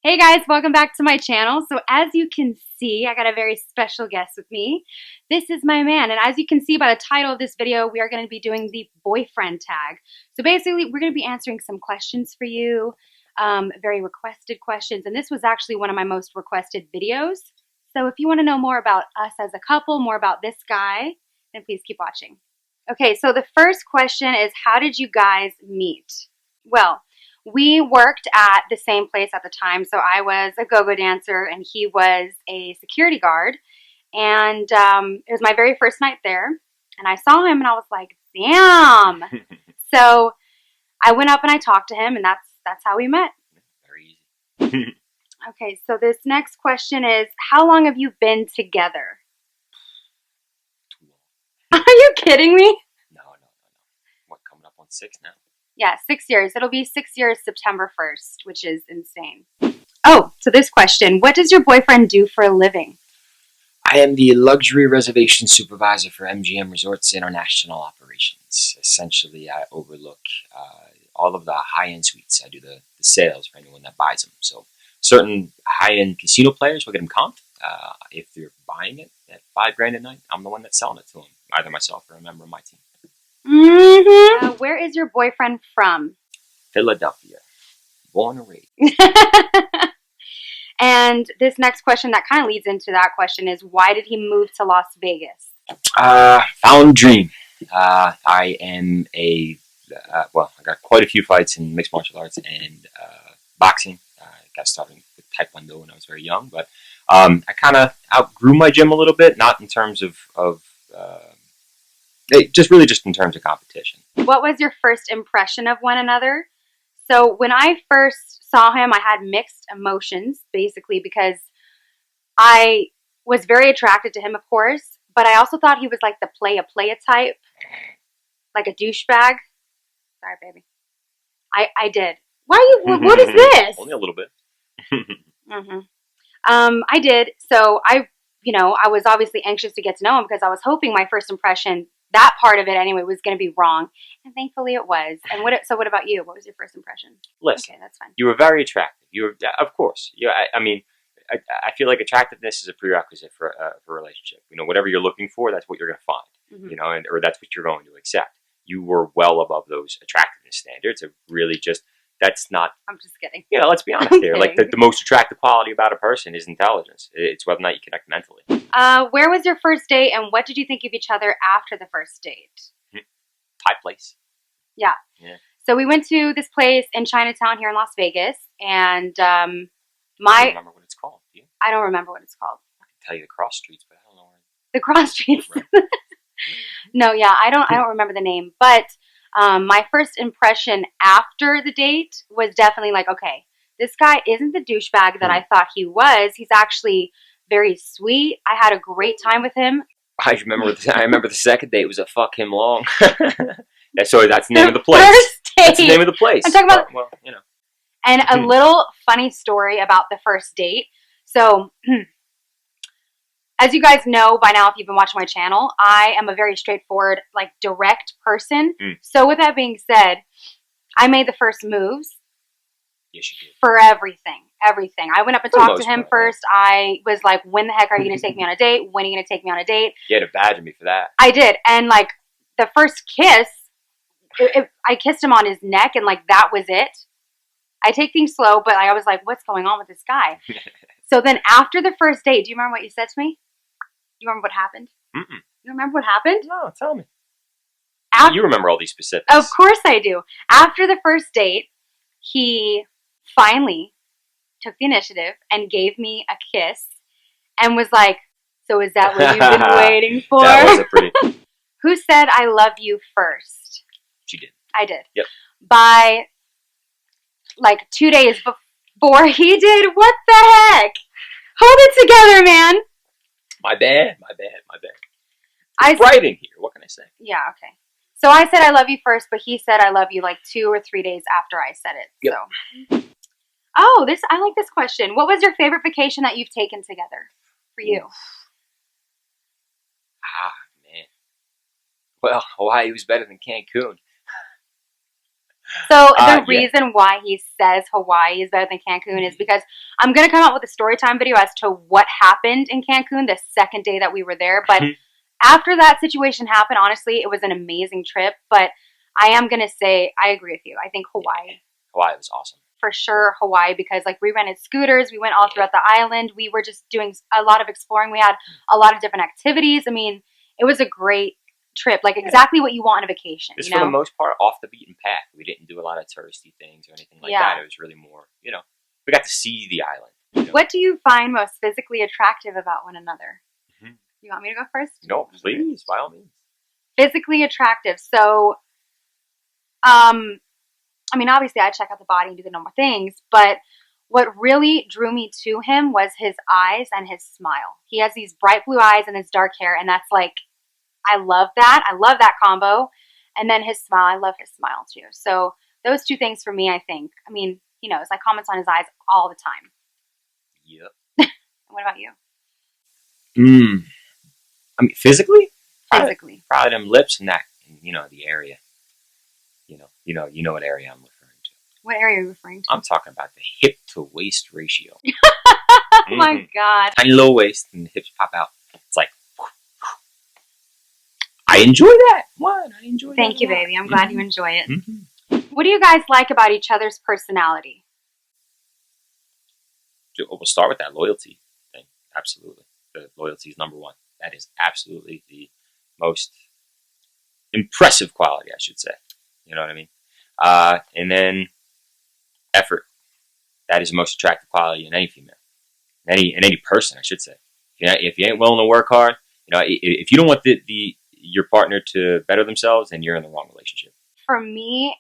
Hey guys, welcome back to my channel. So as you can see, I got a very special guest with me. This is my man, and as you can see by the title of this video, we are going to be doing the boyfriend tag. So basically, we're going to be answering some questions for you, very requested questions, and this was actually one of my most requested videos. So if you want to know more about us as a couple, more about this guy, then please keep watching. Okay, so the first question is, how did you guys meet? Well, we worked at the same place at the time. So I was a go-go dancer and he was a security guard. And it was my very first night there. And I saw him and I was like, damn. So I went up and I talked to him and that's how we met. Very easy. Okay, so this next question is, how long have you been together? Too long. Are you kidding me? No. What, coming up on 6 now? Yeah, 6 years. It'll be 6 years September 1st, which is insane. Oh, so this question, what does your boyfriend do for a living? I am the luxury reservation supervisor for MGM Resorts International Operations. Essentially, I overlook all of the high-end suites. I do the sales for anyone that buys them. So certain high-end casino players will get them comped. If they're buying it at $5,000 a night, I'm the one that's selling it to them, either myself or a member of my team. Mm-hmm. Where is your boyfriend from? Philadelphia. Born and raised. And this next question that kind of leads into that question is, why did he move to Las Vegas? Found dream. I am I got quite a few fights in mixed martial arts and boxing. I got started with Taekwondo when I was very young, but I kind of outgrew my gym a little bit, not in terms of just in terms of competition. What was your first impression of one another? So when I first saw him, I had mixed emotions, basically, because I was very attracted to him, of course, but I also thought he was like the playa type, like a douchebag. Sorry, baby. I did. Why are you, what is this? Only a little bit. Mm-hmm. I did. So I was obviously anxious to get to know him because I was hoping my first impression, that part of it anyway, was going to be wrong. And thankfully it was. And what about you? What was your first impression? Listen, okay, that's fine. You were very attractive. Of course. I feel like attractiveness is a prerequisite for a relationship. Whatever you're looking for, that's what you're going to find. Mm-hmm. Or that's what you're going to accept. You were well above those attractiveness standards. It really that's not. I'm just kidding. Let's be honest here. Like the most attractive quality about a person is intelligence. It's whether or not you connect mentally. Where was your first date, and what did you think of each other after the first date? Thai place. Yeah. So we went to this place in Chinatown here in Las Vegas, and I don't remember what it's called. Do you? I don't remember what it's called. I can tell you the cross streets, but I don't know where. The cross streets. Right. No, yeah, I don't remember the name, but my first impression after the date was definitely like, okay, this guy isn't the douchebag that I thought he was. He's actually very sweet. I had a great time with him. I remember the second date was a fuck him long. So that's the name of the place. First date. That's the name of the place. I'm talking about, well. And a little funny story about the first date. So, as you guys know by now, if you've been watching my channel, I am a very straightforward, like direct person. So with that being said, I made the first moves. Yes, you did. For everything. I went up and talked to him first. Yeah. I was like, when the heck are you going to take me on a date? When are you going to take me on a date? You had to badger me for that. I did. And like the first kiss, I kissed him on his neck and like that was it. I take things slow, but I was like, what's going on with this guy? So then after the first date, do you remember what you said to me? Do you remember what happened? Mm-mm. You remember what happened? No, tell me. You remember all these specifics. Of course I do. After the first date, he finally took the initiative and gave me a kiss and was like, so is that what you've been waiting for? That was a pretty... Who said I love you first? She did. I did. Yep. By like 2 days before he did. What the heck? Hold it together, man. My bad. It's writing here. What can I say? Yeah, okay. So I said I love you first, but he said I love you like 2 or 3 days after I said it. Yep. So. Oh, I like this question. What was your favorite vacation that you've taken together for you? Man. Well, Hawaii was better than Cancun. So the Yeah. reason why he says Hawaii is better than Cancun is because I'm going to come out with a story time video as to what happened in Cancun the second day that we were there. But after that situation happened, honestly, it was an amazing trip. But I am going to say, I agree with you. I think Hawaii. Hawaii was awesome. For sure, Hawaii, because like we rented scooters, we went all throughout the island. We were just doing a lot of exploring. We had a lot of different activities. I mean, it was a great trip, like exactly what you want on a vacation. Just you know? for the most part, off the beaten path. We didn't do a lot of touristy things or anything like that. It was really more, we got to see the island. What do you find most physically attractive about one another? Mm-hmm. You want me to go first? No, please, by all means. Physically attractive. So, I mean, obviously I check out the body and do the normal things, but what really drew me to him was his eyes and his smile. He has these bright blue eyes and his dark hair, and that's like, I love that. I love that combo. And then his smile, I love his smile too. So those two things for me, I think. I mean, he knows. I comment on his eyes all the time. Yep. What about you? I mean, physically? Physically. Probably them lips and that, the area. You know what area I'm referring to. What area are you referring to? I'm talking about the hip to waist ratio. Oh my God. Tiny little waist and the hips pop out. It's like, I enjoy that. What? I enjoy that. Thank you, baby. I'm glad you enjoy it. Mm-hmm. What do you guys like about each other's personality? We'll start with that loyalty thing. Absolutely. The loyalty is number one. That is absolutely the most impressive quality, I should say. You know what I mean? And then effort. That is the most attractive quality in any female. In any person, I should say. If you ain't willing to work hard, if you don't want your partner to better themselves, then you're in the wrong relationship. For me,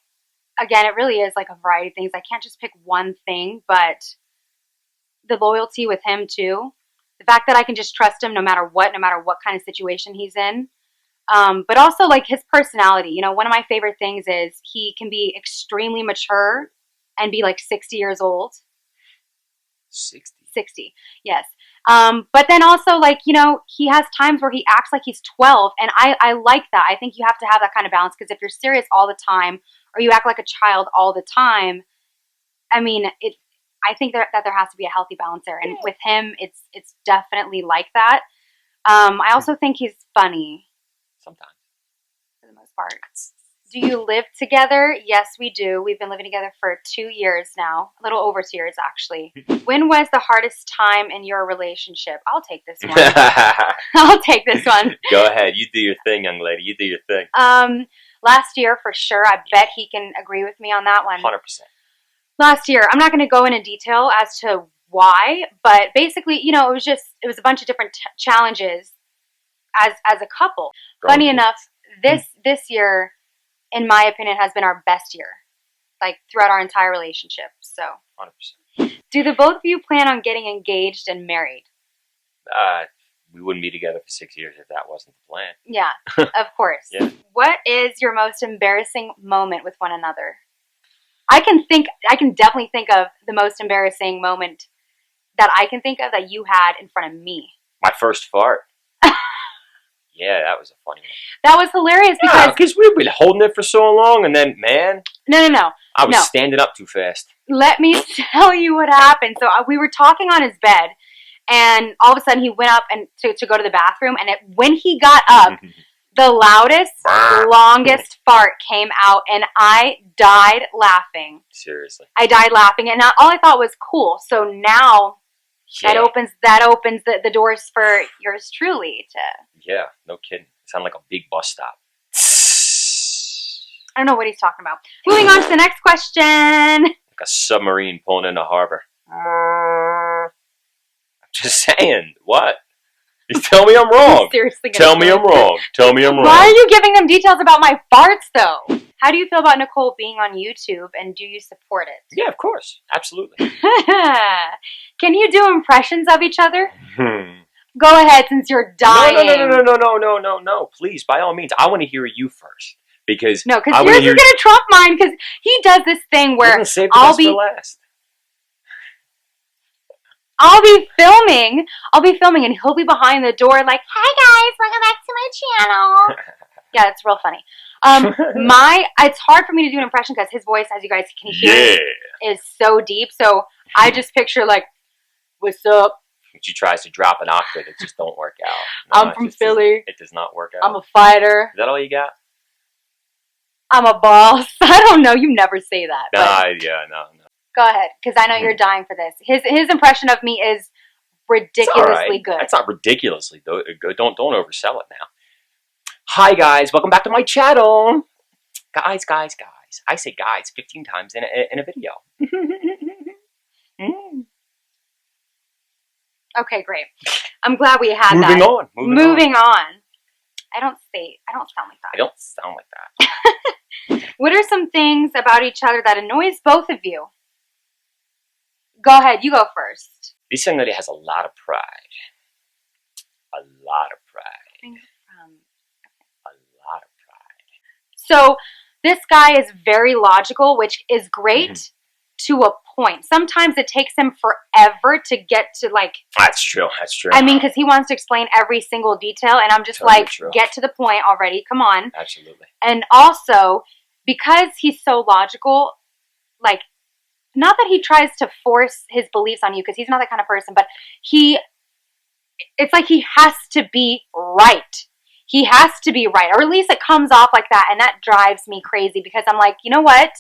again, it really is like a variety of things. I can't just pick one thing, but the loyalty with him too. The fact that I can just trust him no matter what kind of situation he's in. But also like his personality. One of my favorite things is he can be extremely mature and be like 60 years old. 60, yes. But then also like, he has times where he acts like he's 12, and I like that. I think you have to have that kind of balance, because if you're serious all the time or you act like a child all the time, I mean, I think that there has to be a healthy balance there. And with him, it's definitely like that. I also think he's funny. Sometimes. For the most part. Do you live together? Yes, we do. We've been living together for 2 years now. A little over 2 years, actually. When was the hardest time in your relationship? I'll take this one. I'll take this one. Go ahead. You do your thing, young lady. You do your thing. Last year, for sure. I bet he can agree with me on that one. 100%. Last year. I'm not going to go into detail as to why, but basically, it was a bunch of different challenges as a couple. Funny enough, this year, in my opinion, has been our best year, like throughout our entire relationship. So, 100%. Do the both of you plan on getting engaged and married? We wouldn't be together for 6 years if that wasn't the plan. Yeah, of course. Yeah. What is your most embarrassing moment with one another? I can definitely think of the most embarrassing moment that I can think of that you had in front of me. My first fart. Yeah, that was a funny one. That was hilarious because we've been holding it for so long, and then, man. No. I was standing up too fast. Let me tell you what happened. So we were talking on his bed, and all of a sudden he went up and to go to the bathroom, and when he got up, the loudest, longest fart came out, and I died laughing. Seriously. I died laughing, and all I thought was cool. So now that opens the doors for yours truly to... Yeah, no kidding. It sounded like a big bus stop. I don't know what he's talking about. Moving on to the next question. Like a submarine pulling into harbor. I'm just saying. What? You tell me I'm wrong. Seriously. Tell me I'm wrong. Tell me I'm wrong. Why are you giving them details about my farts, though? How do you feel about Nicole being on YouTube, and do you support it? Yeah, of course. Absolutely. Can you do impressions of each other? Go ahead, since you're dying. No. Please, by all means. I want to hear you first. Because yours is going to trump mine, because he does this thing where I'll be filming, and he'll be behind the door like, "Hi guys, welcome back to my channel." Yeah, it's real funny. It's hard for me to do an impression because his voice, as you guys can hear, is so deep. So I just picture like, what's up? She tries to drop an octave, it just don't work out. I'm from Philly. It does not work out. I'm a fighter. Is that all you got? I'm a boss. I don't know. You never say that. No. Go ahead, because I know you're dying for this. His impression of me is ridiculously good. It's not ridiculously good. Don't oversell it now. Hi guys, welcome back to my channel. Guys. I say guys 15 times in a video. Okay, great. I'm glad we had Moving that. on. Moving on. I don't sound like that. I don't sound like that. What are some things about each other that annoys both of you? Go ahead. You go first. This young lady has a lot of pride. A lot of pride. A lot of pride. So this guy is very logical, which is great to a point. Sometimes it takes him forever to get to like... That's true. I mean, because he wants to explain every single detail, and I'm just totally like, true. Get to the point already. Come on. Absolutely. And also, because he's so logical, like, not that he tries to force his beliefs on you, because he's not that kind of person, but it's like he has to be right. He has to be right, or at least it comes off like that, and that drives me crazy, because I'm like, you know what?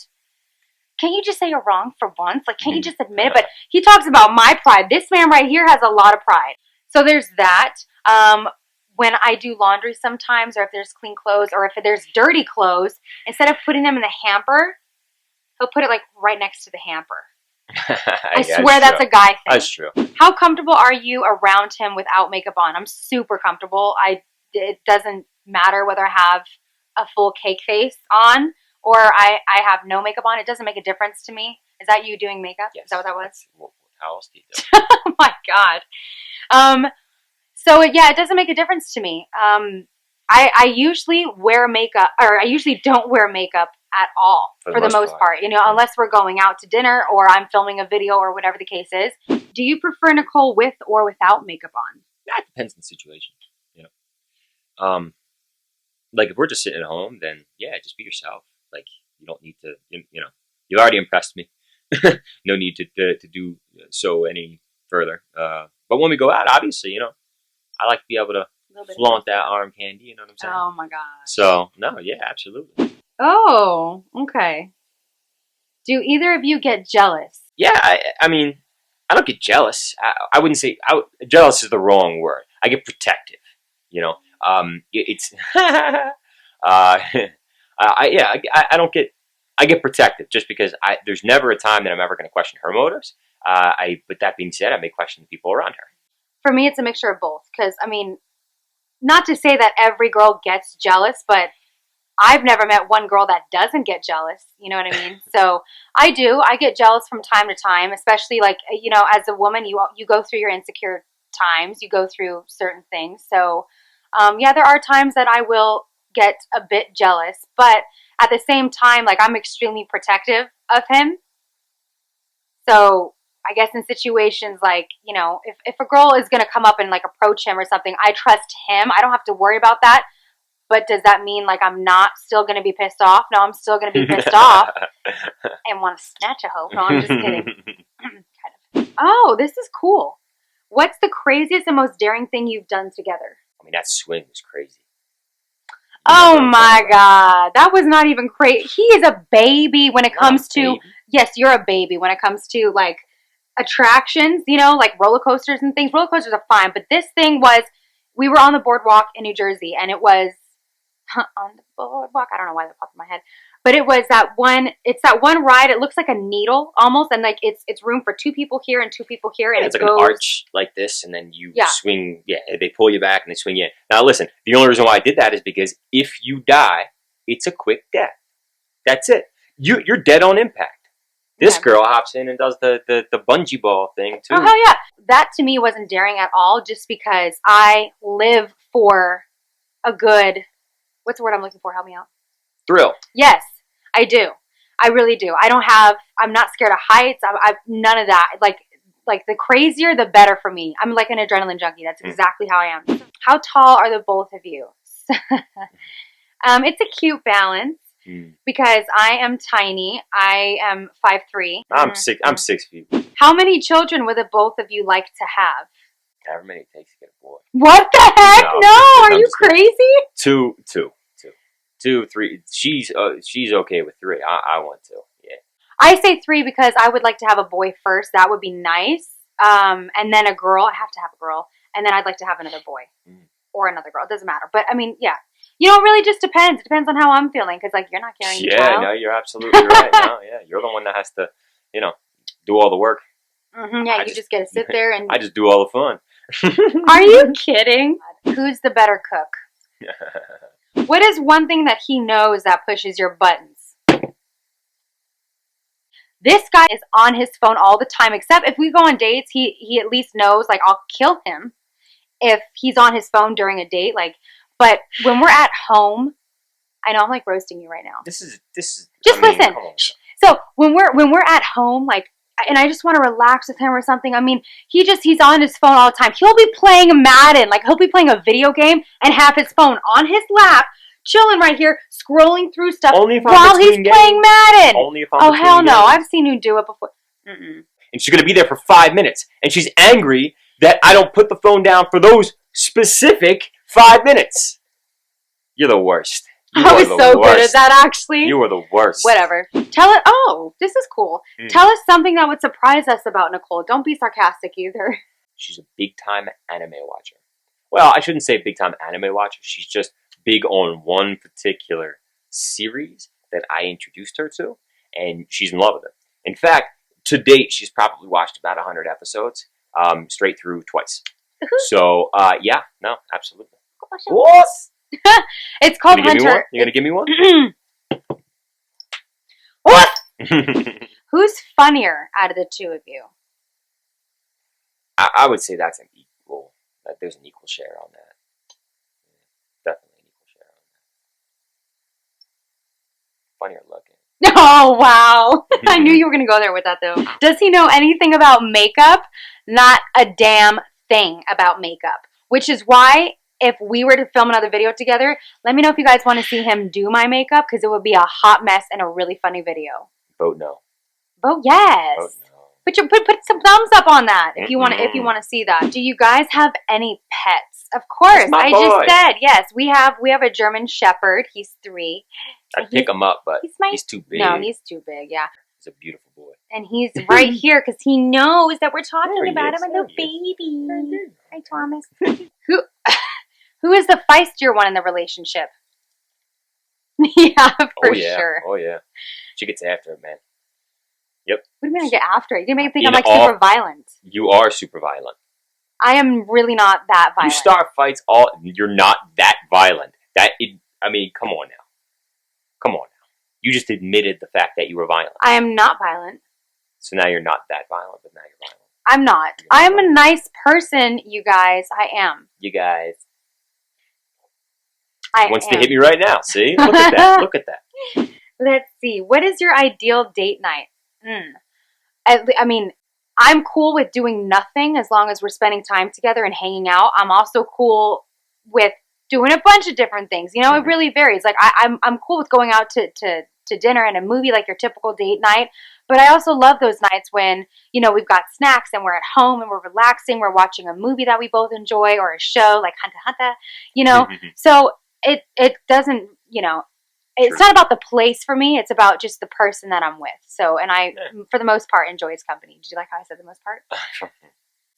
Can't you just say you're wrong for once? Like, can't you just admit it? But he talks about my pride. This man right here has a lot of pride. So there's that. When I do laundry sometimes, or if there's clean clothes, or if there's dirty clothes, instead of putting them in the hamper, he'll put it like right next to the hamper. I swear that's a guy thing. That's true. How comfortable are you around him without makeup on? I'm super comfortable. It doesn't matter whether I have a full cake face on or I have no makeup on. It doesn't make a difference to me. Is that you doing makeup? Yes. Is that what that was? How else do you do it? Oh my God. So yeah, it doesn't make a difference to me. I usually wear makeup, or I usually don't wear makeup at all for the most part. You know, unless we're going out to dinner or I'm filming a video or whatever the case is. Do you prefer Nicole with or without makeup on? That depends on the situation. You know, like if we're just sitting at home, then yeah, just be yourself. Like you don't need to. You know, you already impressed me. No need to do so any further. But when we go out, obviously, you know, I like to be able to flaunt that arm candy. You know what I'm saying? Oh my God. So no, yeah, absolutely. Oh, okay. Do either of you get jealous? Yeah, I mean, I don't get jealous. I wouldn't say jealous is the wrong word. I get protective. You know, it's I don't get. I get protective just because there's never a time that I'm ever going to question her motives. But that being said, I may question the people around her. For me, it's a mixture of both. Because I mean, not to say that every girl gets jealous, but I've never met one girl that doesn't get jealous. You know what I mean? So I do. I get jealous from time to time, especially like, you know, as a woman, you go through your insecure times. You go through certain things. So yeah, there are times that I will get a bit jealous, but at the same time, like I'm extremely protective of him. So I guess in situations like, you know, if a girl is going to come up and like approach him or something, I trust him. I don't have to worry about that. But does that mean like I'm not still going to be pissed off? No, I'm still going to be pissed off and want to snatch a hoe. No, I'm just kidding. Kind of. Oh, this is cool. What's the craziest and most daring thing you've done together? I mean, that swing was crazy. Oh my God. That was not even crazy. He is a baby when it comes to, yes, you're a baby when it comes to like attractions, you know, like roller coasters and things. Roller coasters are fine. But this thing was, we were on the boardwalk in New Jersey and it was on the boardwalk. I don't know why that popped in my head. But it was it's that one ride. It looks like a needle almost. And like it's room for two people here and two people here. And it's like an arch like this. And then you swing. Yeah, they pull you back and they swing you in. Now listen, the only reason why I did that is because if you die, it's a quick death. That's it. You're dead on impact. This girl hops in and does the bungee ball thing too. Oh, hell yeah. That to me wasn't daring at all just because I live for a good, what's the word I'm looking for? Help me out. Thrill. Yes, I do. I really do. I'm not scared of heights. I've none of that. Like the crazier, the better for me. I'm like an adrenaline junkie. That's exactly how I am. How tall are the both of you? It's a cute balance because I am tiny. I am 5'3". I'm 6 feet. How many children would the both of you like to have? However many it takes to get a boy. What the heck? No, are you crazy? Two, 3. She's okay with 3. I want 2. Yeah. I say 3 because I would like to have a boy first. That would be nice. And then a girl. I have to have a girl. And then I'd like to have another boy or another girl. It doesn't matter. But I mean, yeah. You know, it really just depends. It depends on how I'm feeling because, like, you're not carrying the child. Yeah, no, you're absolutely right. No, yeah, you're the one that has to, do all the work. Yeah, you just get to sit there and... I just do all the fun. Are you kidding? Who's the better cook? What is one thing that he knows that pushes your buttons? This guy is on his phone all the time, except if we go on dates, he at least knows, like, I'll kill him if he's on his phone during a date, like... But when we're at home, I know I'm like roasting you right now. This is. Just listen. So when we're at home, like, and I just want to relax with him or something. I mean, he's on his phone all the time. He'll be playing Madden, like he'll be playing a video game and have his phone on his lap, chilling right here, scrolling through stuff while he's playing Madden. Only if I'm oh hell no! games. I've seen you do it before. Mm-mm. And she's gonna be there for 5 minutes, and she's angry that I don't put the phone down for those specific 5 minutes. You're the worst. I was so good at that, actually. You were the worst. Whatever. Tell it. Oh, this is cool. Tell us something that would surprise us about Nicole. Don't be sarcastic either. She's a big-time anime watcher. Well, I shouldn't say big-time anime watcher. She's just big on one particular series that I introduced her to, and she's in love with it. In fact, to date, she's probably watched about 100 episodes straight through twice. So, yeah, no, absolutely. What? It's called Hunter. You gonna give me one? What? Who's funnier out of the two of you? I would say that's an equal. There's an equal share on that. Definitely an equal share on that. Funnier looking. Oh wow! I knew you were gonna go there with that though. Does he know anything about makeup? Not a damn thing about makeup. Which is why, if we were to film another video together, let me know if you guys want to see him do my makeup, because it would be a hot mess and a really funny video. Vote no. Vote yes. Vote no. Put some thumbs up on that if you want to see that. Do you guys have any pets? Of course. I just said yes. We have a German Shepherd. He's 3. I'd pick him up, but he's too big. No, he's too big. Yeah. He's a beautiful boy. And he's right here because he knows that we're talking about him, a little baby. Hi, Thomas. Who is the feistier one in the relationship? Yeah, for sure. Oh yeah. She gets after it, man. Yep. What do you mean I get after it? You make me think I'm like super violent. You are super violent. I am really not that violent. You start fights you're not that violent. I mean, come on now. Come on now. You just admitted the fact that you were violent. I am not violent. So now you're not that violent, but now you're violent. I'm not. I am a nice person, you guys. I am. You guys. I wants to hit me right now. See? Look at that. Look at that. Let's see. What is your ideal date night? I mean, I'm cool with doing nothing as long as we're spending time together and hanging out. I'm also cool with doing a bunch of different things. You know, it really varies. Like I'm cool with going out to dinner and a movie, like your typical date night. But I also love those nights when, you know, we've got snacks and we're at home and we're relaxing. We're watching a movie that we both enjoy or a show like Hunter Hunter, you know. So it doesn't, you know, it's not about the place for me. It's about just the person that I'm with. So, and I, for the most part, enjoy his company. Did you like how I said the most part?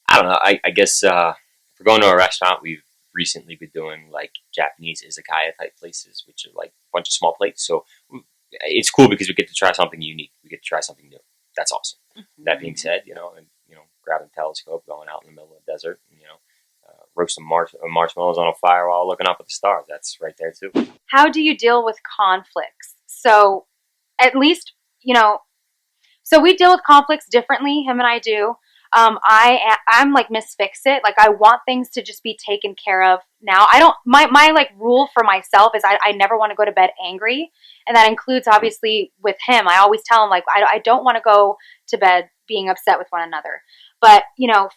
I don't know. I guess if we're going to a restaurant, we've recently been doing like Japanese izakaya type places, which are like a bunch of small plates. So it's cool because we get to try something unique. We get to try something new. That's awesome. That being said, grabbing a telescope, going out in the middle of the desert, and, roast some marshmallows on a fire while looking up at the stars. That's right there too. How do you deal with conflicts? So at least, so we deal with conflicts differently, him and I do. I'm like Miss Fix It. Like I want things to just be taken care of now. I don't, my like rule for myself is I never want to go to bed angry. And that includes obviously with him. I always tell him like, I don't want to go to bed being upset with one another. But,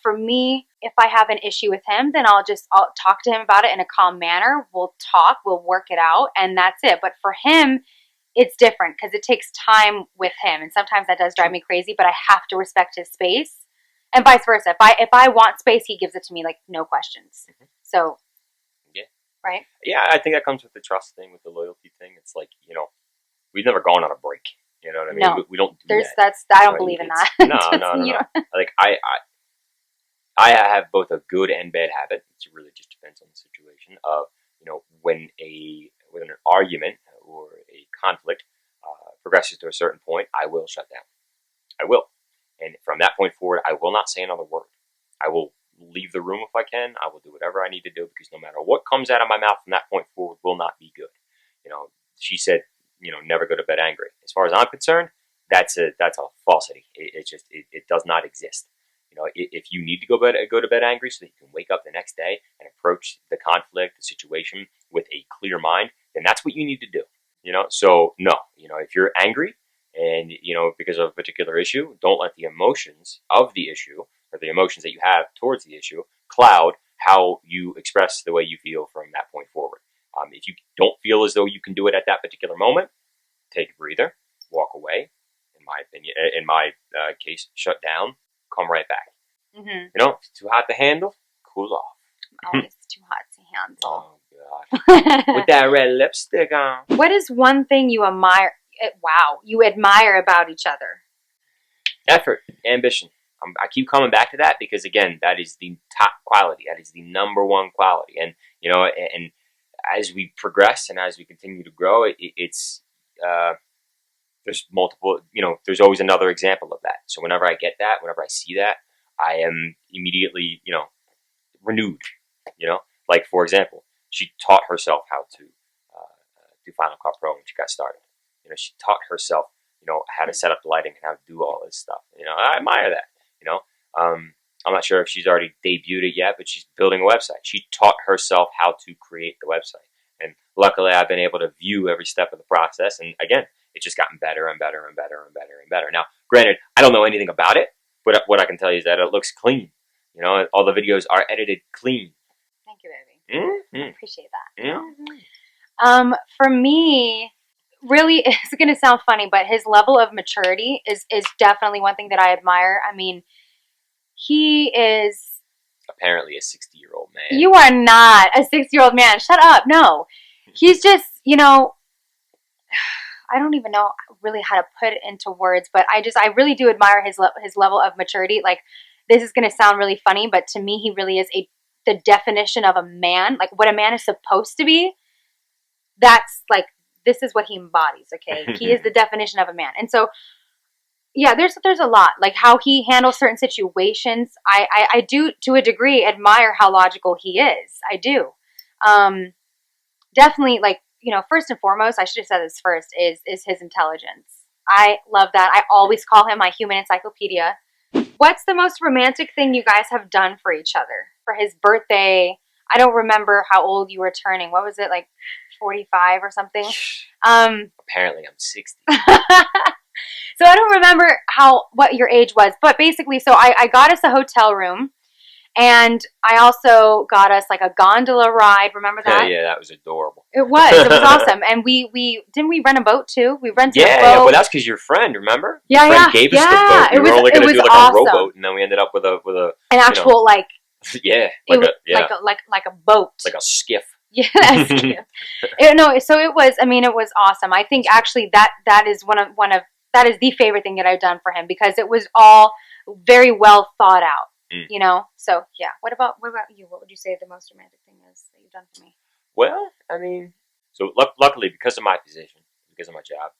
for me, if I have an issue with him, then I'll talk to him about it in a calm manner. We'll talk, we'll work it out, and that's it. But for him, it's different because it takes time with him, and sometimes that does drive me crazy. But I have to respect his space, and vice versa. If I want space, he gives it to me like no questions. Mm-hmm. So, yeah, right? Yeah, I think that comes with the trust thing, with the loyalty thing. It's like, you know, we've never gone on a break. You know what I mean? No, we don't do that. I don't believe in that. No. Like I have both a good and bad habit. It really just depends on the situation. Of, you know, when an argument or a conflict progresses to a certain point, I will shut down. I will, and from that point forward, I will not say another word. I will leave the room if I can. I will do whatever I need to do, because no matter what comes out of my mouth from that point forward will not be good. You know, she said, you know, never go to bed angry. As far as I'm concerned, that's a falsity. It does not exist. You know, if you need to go to bed angry so that you can wake up the next day and approach the conflict, the situation with a clear mind, then that's what you need to do. You know, so no, you know, if you're angry and, you know, because of a particular issue, don't let the emotions of the issue or the emotions that you have towards the issue cloud how you express the way you feel from that point forward. If you don't feel as though you can do it at that particular moment, take a breather, walk away. In my opinion, in my case, shut down, come right back. Mm-hmm. You know, if it's too hot to handle, cool off. Always too hot to handle. Oh God! With that red lipstick on. What is one thing you admire? Wow, you admire about each other? Effort, ambition. I keep coming back to that because, again, that is the top quality. That is the number one quality. And, you know, and as we progress and as we continue to grow, it's there's multiple, you know, there's always another example of that. So whenever I get that, whenever I see that, I am immediately, you know, renewed. You know, like, for example, she taught herself how to do Final Cut Pro when she got started. You know, she taught herself, you know, how to set up the lighting and how to do all this stuff. You know, I admire that. You know, I'm not sure if she's already debuted it yet, but she's building a website. She taught herself how to create the website. And luckily, I've been able to view every step of the process. And again, it's just gotten better and better and better and better and better. Now, granted, I don't know anything about it, but what I can tell you is that it looks clean. You know, all the videos are edited clean. Thank you, baby. Mm-hmm. I appreciate that. Mm-hmm. For me, really, it's going to sound funny, but his level of maturity is definitely one thing that I admire. I mean, he is apparently a 60-year-old man. You are not a 60-year-old man. Shut up. No. He's just, you know, I don't even know really how to put it into words, but I really do admire his level of maturity. Like, this is going to sound really funny, but to me, he really is the definition of a man. Like, what a man is supposed to be. That's like, this is what he embodies. Okay. He is the definition of a man. And so, yeah, there's a lot, like how he handles certain situations. I do, to a degree, admire how logical he is. I do. Definitely, like, you know, first and foremost, I should have said this first, is his intelligence. I love that. I always call him my human encyclopedia. What's the most romantic thing you guys have done for each other? For his birthday, I don't remember how old you were turning. What was it, like 45 or something? Apparently I'm 60. So I don't remember what your age was, but basically, so I got us a hotel room, and I also got us like a gondola ride. Remember that? Yeah, that was adorable. It was awesome. And we didn't we rent a boat too? We rented a boat. Yeah, well, that's because your friend, remember? Yeah, your friend gave us the boat. We were only going to do like awesome. a rowboat, and then we ended up with an actual like like a boat, like a skiff. Yeah, a skiff. So it was. I mean, it was awesome. I think actually that is one of that is the favorite thing that I've done for him, because it was all very well thought out. You know? So, yeah. What about you? What would you say the most romantic thing is that you've done for me? Well, I mean, so luckily, because of my position, because of my job,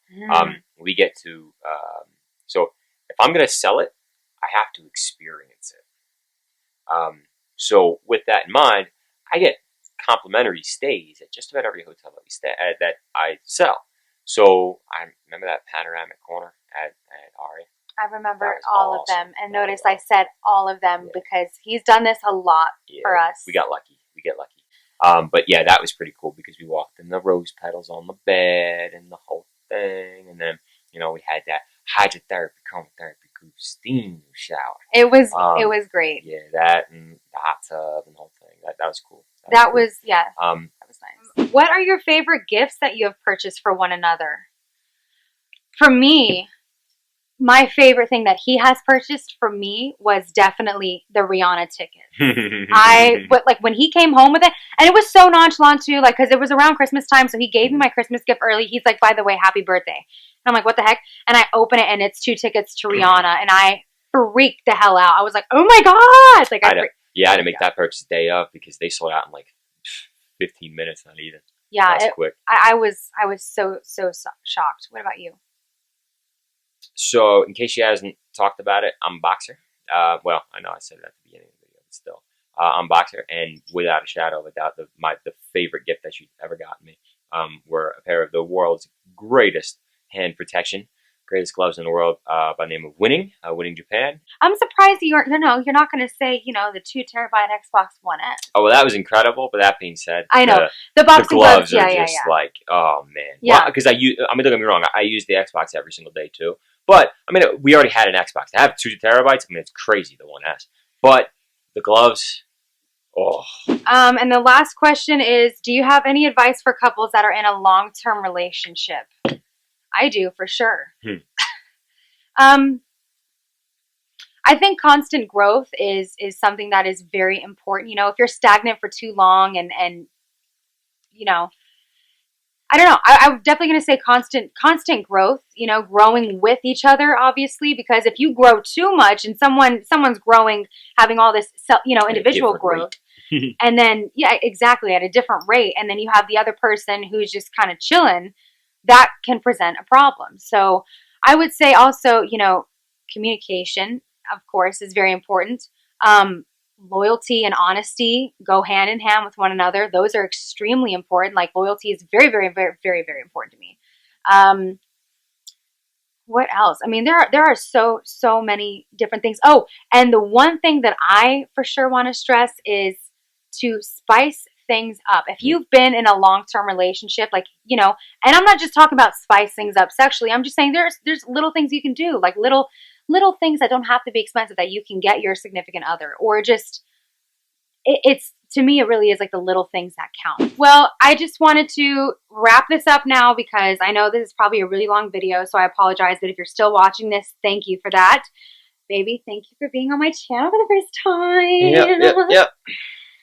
we get to, so if I'm going to sell it, I have to experience it. So with that in mind, I get complimentary stays at just about every hotel that I sell. So I remember that panoramic corner at Ari. I remember all of them. And notice I said all of them because he's done this a lot for us. We got lucky. We get lucky. But yeah, that was pretty cool because we walked in the rose petals on the bed and the whole thing. And then, you know, we had that hydrotherapy, chromotherapy group steam shower. It was great. Yeah, that and the hot tub and the whole thing. That was cool. That was yeah. Um, That was nice. What are your favorite gifts that you have purchased for one another? For me, my favorite thing that he has purchased for me was definitely the Rihanna ticket. Like when he came home with it, and it was so nonchalant too, like because it was around Christmas time, so he gave me my Christmas gift early. He's like, "By the way, happy birthday!" And I'm like, "What the heck?" And I open it, and it's 2 tickets to Rihanna, and I freaked the hell out. I was like, "Oh my god!" Like I had to make that purchase day of because they sold out in like 15 minutes, not even. Yeah, That's quick. I was so shocked. What about you? So, in case she hasn't talked about it, I'm a boxer. Well, I know I said it at the beginning of the video, but still, I'm a boxer, and without a shadow of a doubt, the favorite gift that she's ever gotten me were a pair of the world's greatest hand protection, greatest gloves in the world, by the name of Winning Japan. I'm surprised you're not going to say the 2 terabyte Xbox One S. Oh well, that was incredible. But that being said, I know the boxing gloves are just like, oh man, yeah. Because I mean, don't get me wrong, I use the Xbox every single day too. But I mean, we already had an Xbox. To have 2 terabytes, I mean, it's crazy, the One S. But the gloves, oh. And the last question is, do you have any advice for couples that are in a long-term relationship? I do, for sure. I think constant growth is something that is very important. If you're stagnant for too long and I don't know. I'm definitely going to say constant growth, growing with each other, obviously, because if you grow too much and someone's growing, having all this, individual growth, and then, yeah, exactly, at a different rate, and then you have the other person who's just kind of chilling, that can present a problem. So I would say also, communication, of course, is very important. Loyalty and honesty go hand in hand with one another. Those are extremely important. Like loyalty is very, very, very, very, very important to me. What else? I mean, there are so many different things. Oh, and the one thing that I for sure want to stress is to spice things up. If you've been in a long-term relationship, like, and I'm not just talking about spice things up sexually. I'm just saying there's little things you can do, like little things that don't have to be expensive that you can get your significant other, or just it's to me it really is like the little things that count. Well, I just wanted to wrap this up now because I know this is probably a really long video, so I apologize, but if you're still watching this, thank you for that. Baby, thank you for being on my channel for the first time. Yep.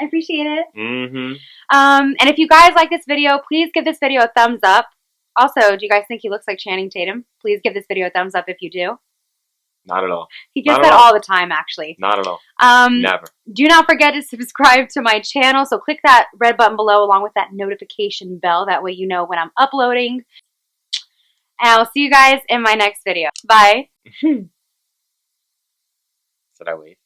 I appreciate it. Mm-hmm. And if you guys like this video, please give this video a thumbs up. Also, do you guys think he looks like Channing Tatum? Please give this video a thumbs up if you do. Not at all. He gets that all the time, actually. Not at all. Never. Do not forget to subscribe to my channel. So click that red button below along with that notification bell. That way you know when I'm uploading. And I'll see you guys in my next video. Bye. Should I wait?